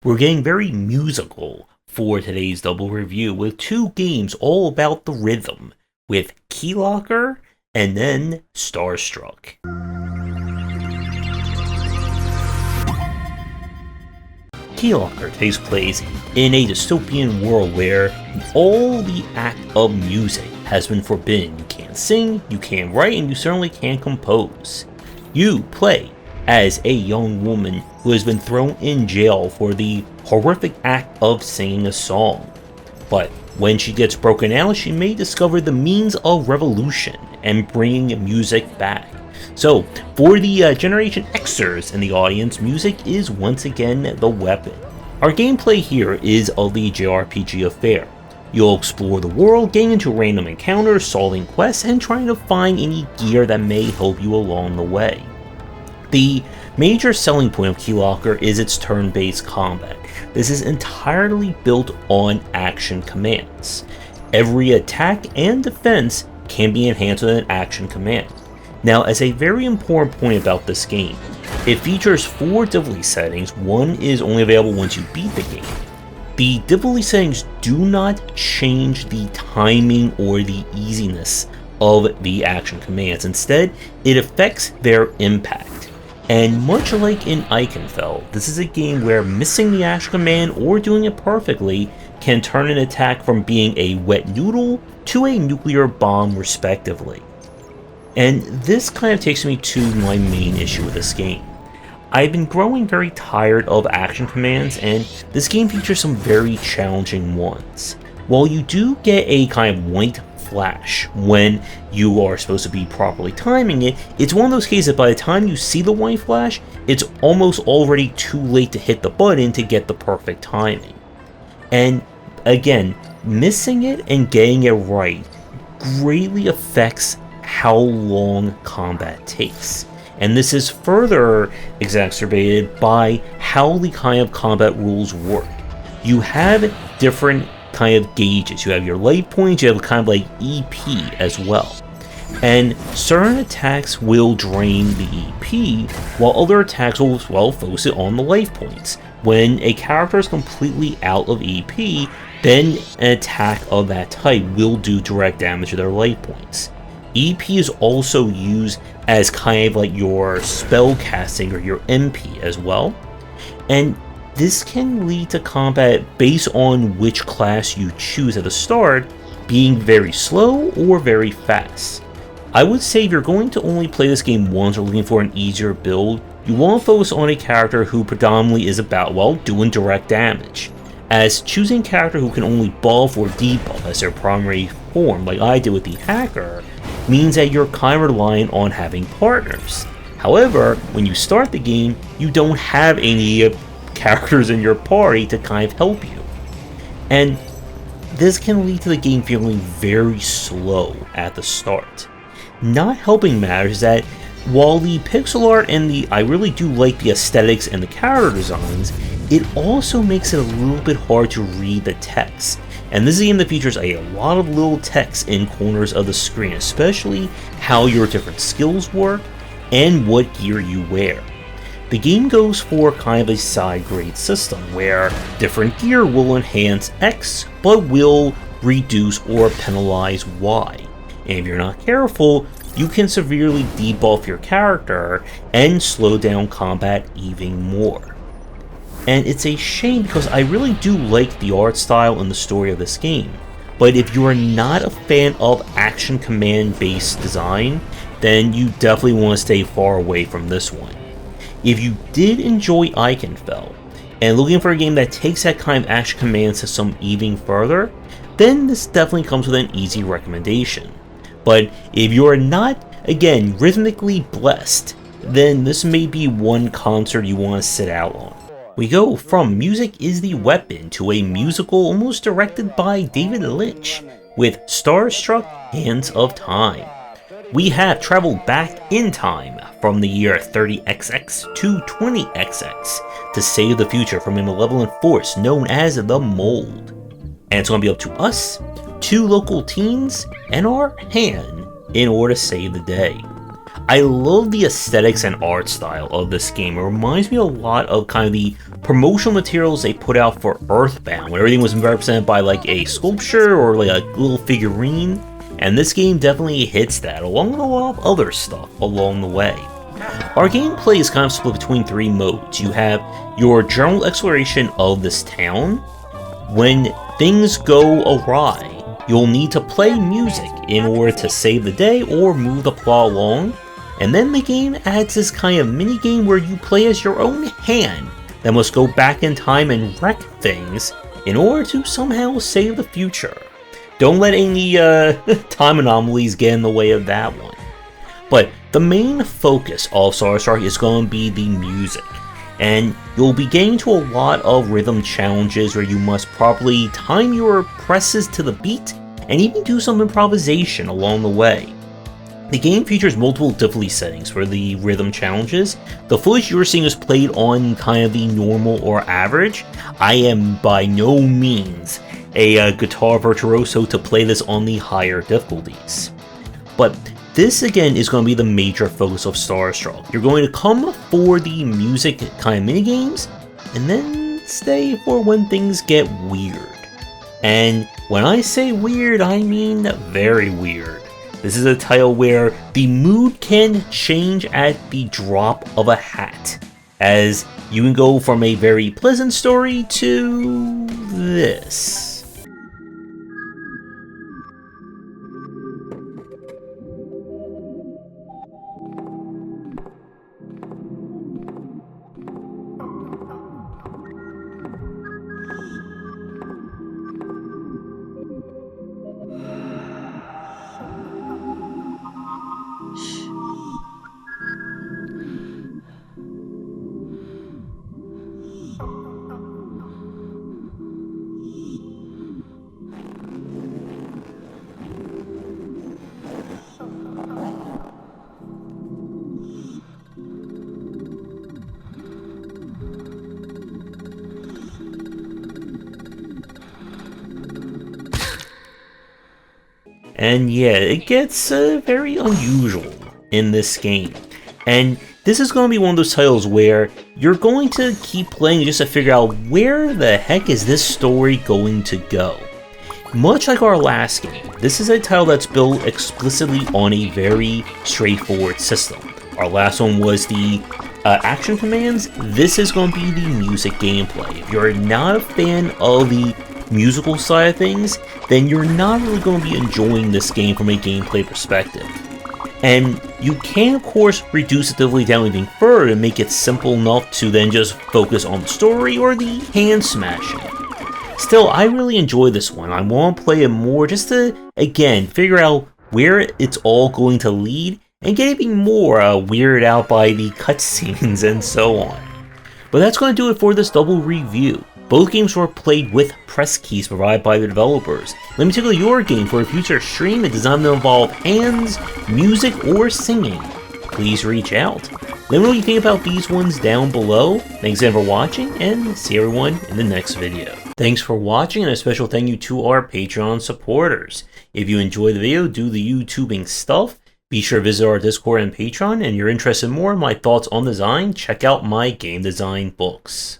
We're getting very musical for today's double review with two games all about the rhythm, with Keylocker and then Starstruck. Keylocker takes place in a dystopian world where all the act of music has been forbidden. You can't sing, you can't write, and you certainly can't compose. You play as a young woman who has been thrown in jail for the horrific act of singing a song. But when she gets broken out, she may discover the means of revolution and bringing music back. So, for the Generation Xers in the audience, music is once again the weapon. Our gameplay here is of the JRPG affair. You'll explore the world, getting into random encounters, solving quests, and trying to find any gear that may help you along the way. The major selling point of Keylocker is its turn-based combat. This is entirely built on action commands. Every attack and defense can be enhanced with an action command. Now, as a very important point about this game, it features 4 difficulty settings. One is only available once you beat the game. The difficulty settings do not change the timing or the easiness of the action commands. Instead, it affects their impact. And much like in Eichenfeld, this is a game where missing the action command or doing it perfectly can turn an attack from being a wet noodle to a nuclear bomb respectively. And this kind of takes me to my main issue with this game. I've been growing very tired of action commands, and this game features some very challenging ones. While you do get a kind of white flash when you are supposed to be properly timing it, it's one of those cases that by the time you see the white flash, it's almost already too late to hit the button to get the perfect timing. And again, missing it and getting it right greatly affects how long combat takes. And this is further exacerbated by how the kind of combat rules work. You have different kind of gauges. You have your life points, you have kind of like EP as well. And certain attacks will drain the EP, while other attacks will, well, focus it on the life points. When a character is completely out of EP, then an attack of that type will do direct damage to their life points. EP is also used as kind of like your spell casting or your MP as well. And this can lead to combat based on which class you choose at the start being very slow or very fast. I would say if you're going to only play this game once or looking for an easier build, you want to focus on a character who predominantly is about, well, doing direct damage, as choosing a character who can only buff or debuff as their primary form, like I did with the hacker, means that you're kind of relying on having partners. However, when you start the game, you don't have any characters in your party to kind of help you. And this can lead to the game feeling very slow at the start. Not helping matters that while the pixel art and I really do like the aesthetics and the character designs, it also makes it a little bit hard to read the text. And this is a game that features a lot of little text in corners of the screen, especially how your different skills work and what gear you wear. The game goes for kind of a side grade system where different gear will enhance X but will reduce or penalize Y. And if you're not careful, you can severely debuff your character and slow down combat even more. And it's a shame because I really do like the art style and the story of this game. But if you are not a fan of action command based design, then you definitely want to stay far away from this one. If you did enjoy Eichenfeld and looking for a game that takes that kind of action command system even further, then this definitely comes with an easy recommendation. But if you are not, again, rhythmically blessed, then this may be one concert you want to sit out on. We go from Music is the Weapon to a musical almost directed by David Lynch with Starstruck Hands of Time. We have traveled back in time from the year 30XX to 20XX to save the future from a malevolent force known as the Mold. And it's going to be up to us, 2 local teens, and our hand in order to save the day. I love the aesthetics and art style of this game. It reminds me a lot of kind of the promotional materials they put out for Earthbound, where everything was represented by like a sculpture or like a little figurine, and this game definitely hits that, along with a lot of other stuff along the way. Our gameplay is kind of split between 3 modes. You have your general exploration of this town. When things go awry, you'll need to play music in order to save the day or move the plot along. And then the game adds this kind of mini game where you play as your own hand that must go back in time and wreck things in order to somehow save the future. Don't let any time anomalies get in the way of that one. But the main focus of Starstruck is going to be the music, and you'll be getting to a lot of rhythm challenges where you must properly time your presses to the beat and even do some improvisation along the way. The game features multiple difficulty settings for the rhythm challenges. The footage you're seeing is played on kind of the normal or average. I am by no means a guitar virtuoso to play this on the higher difficulties. But this again is going to be the major focus of Starstruck. You're going to come for the music kind of minigames, and then stay for when things get weird. And when I say weird, I mean very weird. This is a title where the mood can change at the drop of a hat, as you can go from a very pleasant story to this. And yeah, it gets very unusual in this game. And this is going to be one of those titles where you're going to keep playing just to figure out where the heck is this story going to go. Much like our last game, this is a title that's built explicitly on a very straightforward system. Our last one was the action commands. This is going to be the music gameplay. If you're not a fan of the musical side of things, then you're not really going to be enjoying this game from a gameplay perspective. And you can, of course, reduce the difficulty down even further and make it simple enough to then just focus on the story or the hand smashing. Still, I really enjoy this one. I want to play it more just to, again, figure out where it's all going to lead and get even more weirded out by the cutscenes and so on. But that's going to do it for this double review. Both games were played with press keys provided by the developers. Let me tickle your game for a future stream that does not involve hands, music, or singing. Please reach out. Let me know what you think about these ones down below. Thanks again for watching, and see everyone in the next video. Thanks for watching, and a special thank you to our Patreon supporters. If you enjoyed the video, do the YouTubing stuff. Be sure to visit our Discord and Patreon, and if you're interested in more in my thoughts on design, check out my game design books.